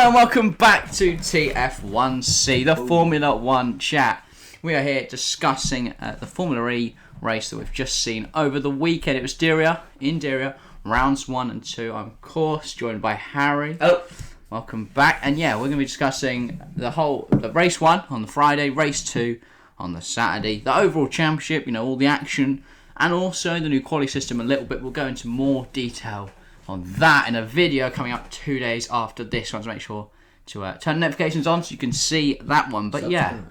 Hello and welcome back to TF1C, the Formula 1 chat. We are here discussing the Formula E race that we've just seen over the weekend. It was Diriyah, rounds 1 and 2. I'm, of course, joined by Harry. Hello. Welcome back. And yeah, we're going to be discussing the race 1 on the Friday, race 2 on the Saturday, the overall championship, all the action, and also the new quality system a little bit. We'll go into more detail on that in a video coming up 2 days after this one, so make sure to turn notifications on so you can see that one. But yeah,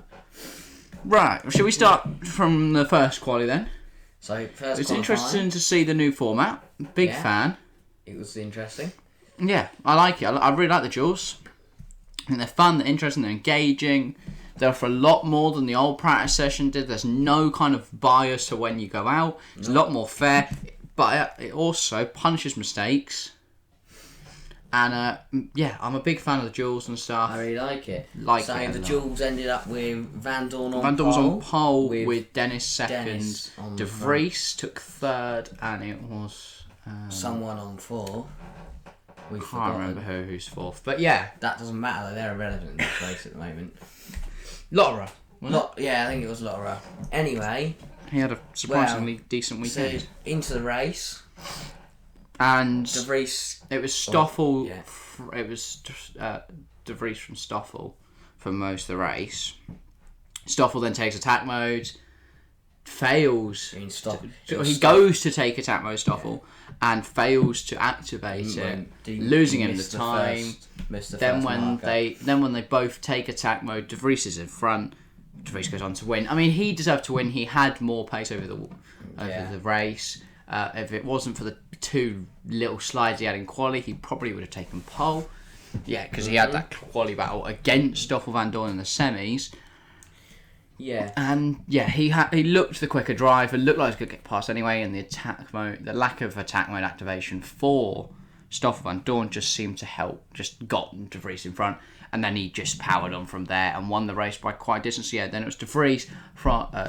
right, shall we start from the first quali then? So first, it's interesting to see the new format. Big fan. It was interesting. Yeah, I like it. I really like the duels. I think they're fun, they're interesting, they're engaging. They offer a lot more than the old practice session did. There's no kind of bias to when you go out. It's a lot more fair. But it also punishes mistakes. And I'm a big fan of the duels and stuff. I really like it. So the duels ended up with Van Dorn on pole. Van Dorn was on pole with Dennis second. Dennis on De Vries took third, and it was someone on 4. We can't remember who's fourth. But yeah, that doesn't matter. Though. They're irrelevant in this race at the moment. Lotterer. Yeah, I think it was Lotterer. Anyway, he had a surprisingly decent weekend. So into the race, and De Vries. It was Stoffel. It was De Vries from Stoffel for most of the race. Stoffel then takes attack mode, fails. He goes to take attack mode, Stoffel, and fails to activate it, losing him the time. Then when they both take attack mode, De Vries is in front. De Vries goes on to win. I mean, he deserved to win. He had more pace over the race. If it wasn't for the 2 little slides he had in quali, he probably would have taken pole. Yeah, because he had that quali battle against Stoffel Van Dorn in the semis. Yeah. And yeah, he looked the quicker driver, looked like he could get past anyway, and the lack of attack mode activation for Stoffel Van Dorn just seemed to help, just got De Vries in front, and then he just powered on from there and won the race by quite a distance. Yeah, then it was De Vries,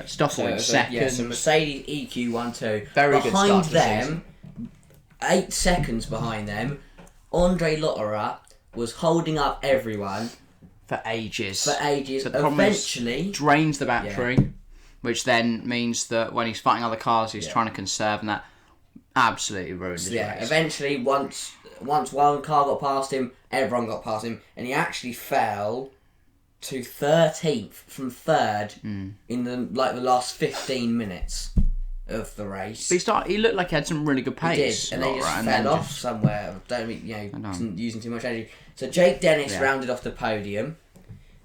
Stoffel in second. So Mercedes EQ 1-2. Very good start to them, 8 seconds behind them, Andre Lotterer was holding up everyone. For ages. So eventually drains the battery, which then means that when he's fighting other cars, he's trying to conserve, and that absolutely ruined his race. Eventually, once one car got past him, everyone got past him, and he actually fell to 13th from 3rd in the last 15 minutes of the race. But he looked like he had some really good pace. He did, and they just fell off somewhere. Using too much energy. So Jake Dennis rounded off the podium.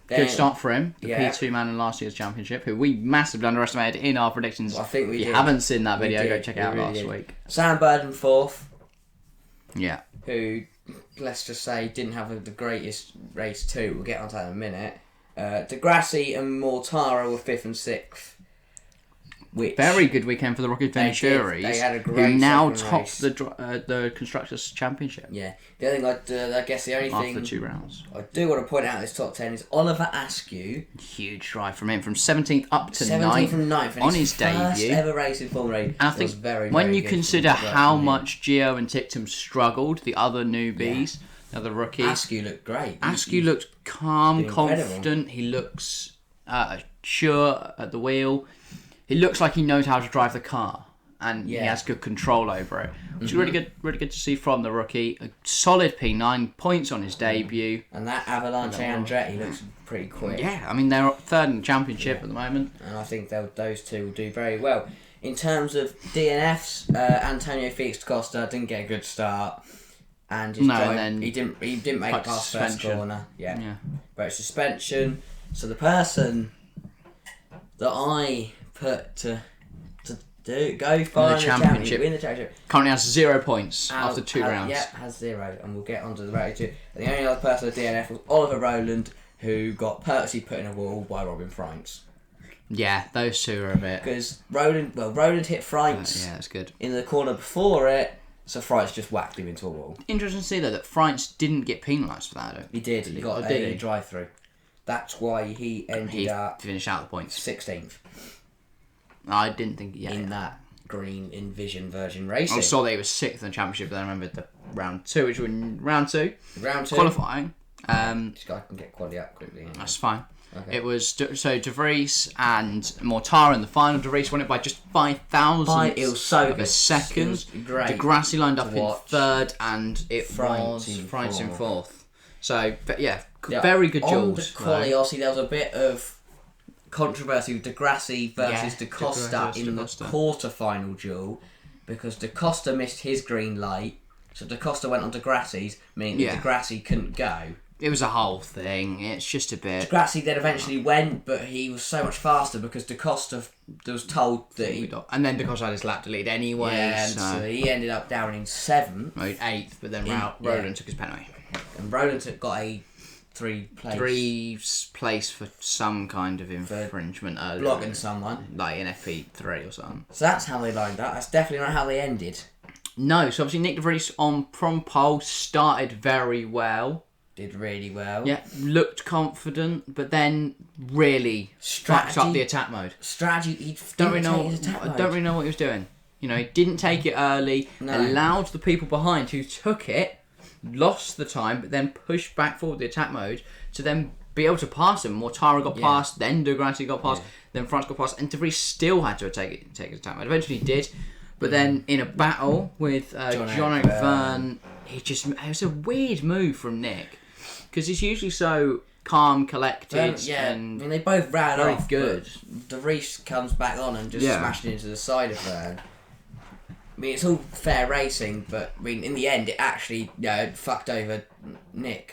Good start for him, the P2 man in last year's championship, who we massively underestimated in our predictions. I think we did. If you haven't seen that video, go check it out last week. Sam Burden 4th. Yeah. Who, let's just say, didn't have the greatest race too. We'll get onto that in a minute. Degrassi and Mortara were 5th and 6th. Very good weekend for the ROKiT Venturi, who now top the constructors championship. Yeah, the other thing I guess the only thing after 2 rounds I do want to point out in this top 10 is Oliver Askew. Huge drive from him, from 17th up to 17th 9th, from 9th on his debut. First ever race in Formula E. And I think when you consider how much Gio and Tictum struggled, the other newbies, the other rookies, Askew looked great. Askew looked calm, confident. He looks sure at the wheel. He looks like he knows how to drive the car, and he has good control over it, which is really good to see from the rookie. A solid P9, points on his debut. And that Avalanche Andretti looks pretty quick. Yeah, I mean, they're 3rd in the championship at the moment. And I think those two will do very well. In terms of DNFs, Antonio Felix Costa didn't get a good start. And he didn't make it past first corner. Yeah. But it's suspension. So the person that I put to go find the championship, win the championship. Currently has 0 points after 2 rounds. Yeah, has 0, and we'll get onto the road too. And the only other person at DNF was Oliver Rowland, who got purposely put in a wall by Robin Freins. Yeah, those two are a bit. Because Rowland hit Freins. Yeah, that's good. In the corner before it, so Freins just whacked him into a wall. Interesting to see though that Freins didn't get penalised for that. He did. He got a drive-through. That's why he up finished out the points 16th. I didn't think in that green Envision Virgin Racing. I saw that he was 6th in the championship, but then I remembered the round 2, which was round 2 qualifying. This guy can get quality up quickly. Anyway. That's fine. Okay. It was De Vries and Mortara in the final. De Vries won it by just 5,000 of a second. De Grassi lined up in third, and it was Vries in fourth. So, but very good duels. On the quality, obviously, there was a bit of controversy with De Grassi versus Da Costa in the quarter-final duel, because Da Costa missed his green light, so Da Costa went on De Grassi's, meaning Da Grassi couldn't go. It was a whole thing. It's just a bit. Da Grassi then eventually went, but he was so much faster because Da Costa was told that he. And then Da Costa had his lap to lead anyway. Yeah, so he ended up down in 7th. No, 8th, but then Roland took his penalty. And Roland got a 3 place for some kind of infringement earlier. Blocking someone. Like in FP3 or something. So that's how they lined up. That's definitely not how they ended. No, so obviously Nyck de Vries from pole started very well. Did really well. Yeah, looked confident, but then really fucked up the attack mode. He don't really know what he was doing. You know, he didn't take it early, allowed the people behind who took it, lost the time, but then pushed back forward the attack mode to then be able to pass him. Mortara got past, then De Grassi got past, then Vries got past, and De Vries still had to take his attack mode. Eventually he did, but then in a battle with John Verne, it was a weird move from Nyck. Because he's usually so calm, collected, and I mean, they both ran very off. Good. De Vries comes back on and just smashed into the side of Verne. I mean, it's all fair racing, but I mean, in the end, it actually fucked over Nyck.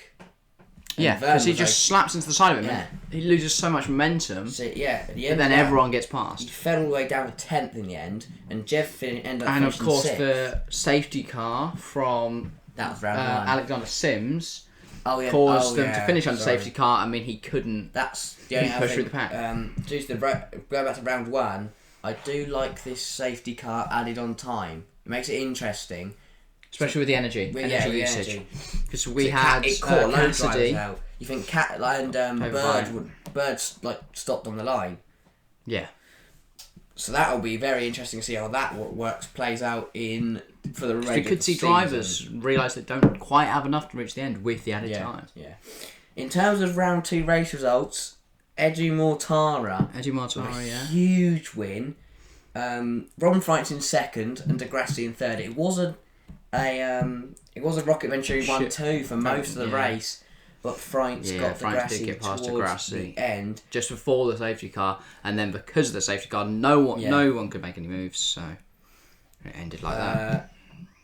Yeah, because he just slaps into the side of him. Yeah. He loses so much momentum. So, at the but end then everyone gets past. He fell all the way down to 10th in the end, and Jeff ended up finishing 6th. And of course, the safety car from that was round 1. Alexander Sims. Caused them to finish on the safety car. I mean, he couldn't. That's the only push through the pack. Go back to round 1. I do like this safety car added on time. It makes it interesting, especially with the energy usage. Because we had it caught Cassidy. Out. You think Cat and Bird stopped on the line. Yeah. So that'll be very interesting to see how that plays out for the regular We could see drivers realise they don't quite have enough to reach the end with the added time. Yeah. In terms of round 2 race results, Mortara, huge win. Robin Freights in 2nd and De Grassi in 3rd. It was a ROKiT Venturi 1-2 for most of the race, but Freights got De Grassi towards the end, just before the safety car, and then because of the safety car, no one could make any moves, so it ended like that.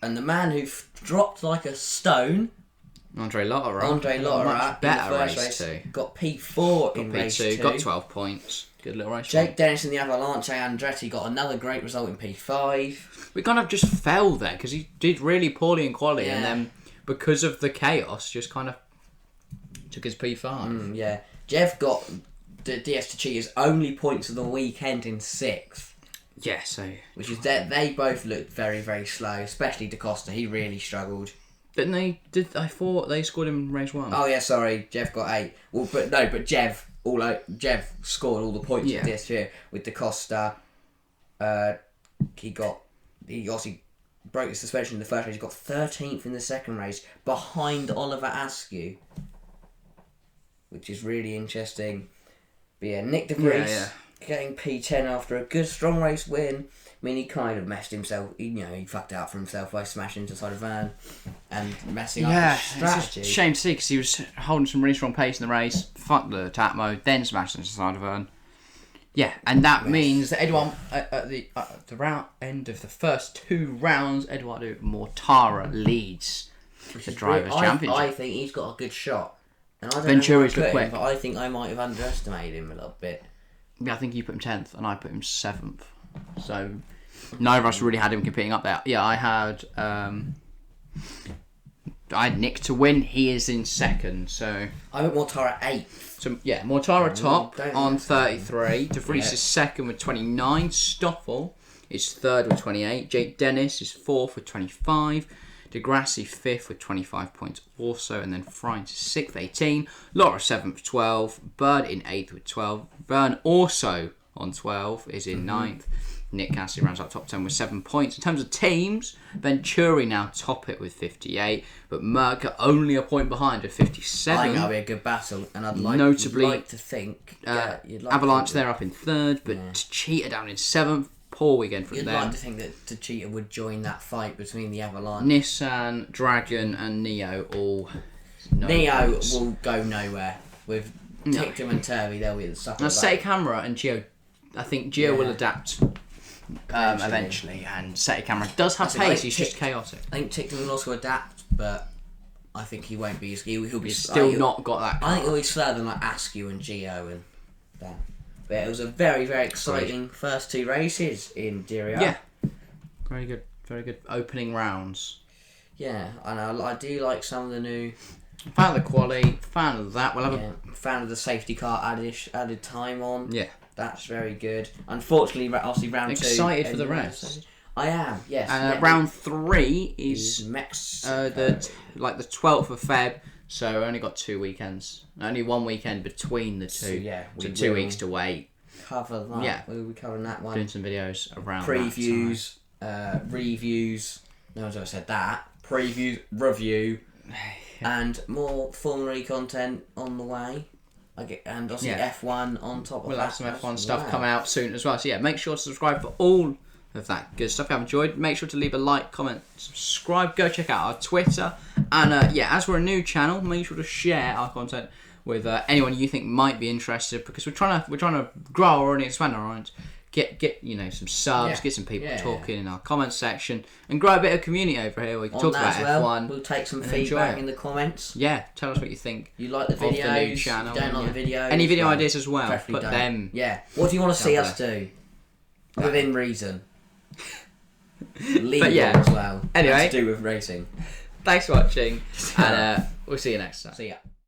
And the man who dropped like a stone, Andre Lotterer, much better race too. Got P4 in race 2. Got 12 points. Good little race. Jake Dennis in the Avalanche Andretti got another great result in P5. We kind of just fell there because he did really poorly in quali, and then because of the chaos, just kind of took his P5. Jeff got the DS to Cheaters only points of the weekend in 6th. Yeah, so which is that they both looked very, very slow, especially Da Costa. He really struggled. Didn't they? I thought they scored him in race 1. Oh yeah, sorry. Jeff got 8. Well, but Jeff scored all the points with this year with Da Costa. He obviously broke the suspension in the first race. He got 13th in the second race behind Oliver Askew, which is really interesting. But Nyck de Vries getting P10 after a good strong race win. I mean, he kind of messed himself. He fucked out for himself by smashing into the side of Verne and messing up his strategy. It's a shame to see because he was holding some really strong pace in the race. Fucked the attack mode, then smashed into the side of Verne. Yeah, and that means that Edoardo at the round end of the first 2 rounds, Edoardo Mortara leads the drivers' championship. I think he's got a good shot. And I don't Venturi's look quick, but I think I might have underestimated him a little bit. Yeah, I think you put him 10th and I put him 7th. So neither of us really had him competing up there. Yeah, I had Nyck to win. He is in 2nd. So I put Mortara 8th. So Mortara top on 33. De Vries is 2nd with 29. Stoffel is 3rd with 28. Jake Dennis is 4th with 25. De Grassi 5th with 25 points also, and then Vries 6th, 18. Laura 7th with 12. Bird in 8th with 12. Verne also on 12 is in 9th. Nyck Cassidy rounds out top 10 with 7 points. In terms of teams, Venturi now top it with 58, but Merck are only a point behind with 57. I think that'll be a good battle, and I'd like to think Avalanche they're up in 3rd, but Cheetah down in 7th. Poor weekend from them. You'd like to think that Cheetah would join that fight between the Avalanche. Nissan, Dragon, and Neo all. Neo will go nowhere with Tictum and Turvey. They'll be the stuff. Now, Seti Camera and Gio. I think Gio will adapt. Eventually, and Seti Camera does have pace. He's just chaotic. I think Tictum will also adapt, but I think he won't be. He'll be still not got that. I think he'll be slower than like Askew and Gio and that. But it was a very, very exciting first 2 races in Diriyah. Yeah, very good opening rounds. Yeah, and I do like some of the new. Fan of the quali, fan of that. We'll have fan of the safety car added time on. Yeah. That's very good. Unfortunately, obviously round 2. Excited for the rest. I am. Yes. Round 3 is Mexico. the 12th of Feb. So only got 2 weekends. Only 1 weekend between the 2. So 2 weeks to wait. Cover that. Yeah. We'll be covering that one. Doing some videos around previews, reviews. No one's ever said that. Previews, review, and more Formula E content on the way. And also F1 on top of that. We'll have some F1 stuff come out soon as well. So make sure to subscribe for all of that good stuff. If you have enjoyed, make sure to leave a like, comment, subscribe. Go check out our Twitter. And as we're a new channel, make sure to share our content with anyone you think might be interested, because we're trying to grow our audience, expand our audience, get some subs, get some people talking in our comments section, and grow a bit of community over here. We can talk about F1. We'll take some feedback in the comments. Yeah, tell us what you think. You like the videos? Of the new channel? You don't like the videos? Any video ideas as well? Put them. Yeah. What do you want to see us do? Within reason. Legal as well. Anyway, to do with racing. Thanks for watching, and we'll see you next time. See ya.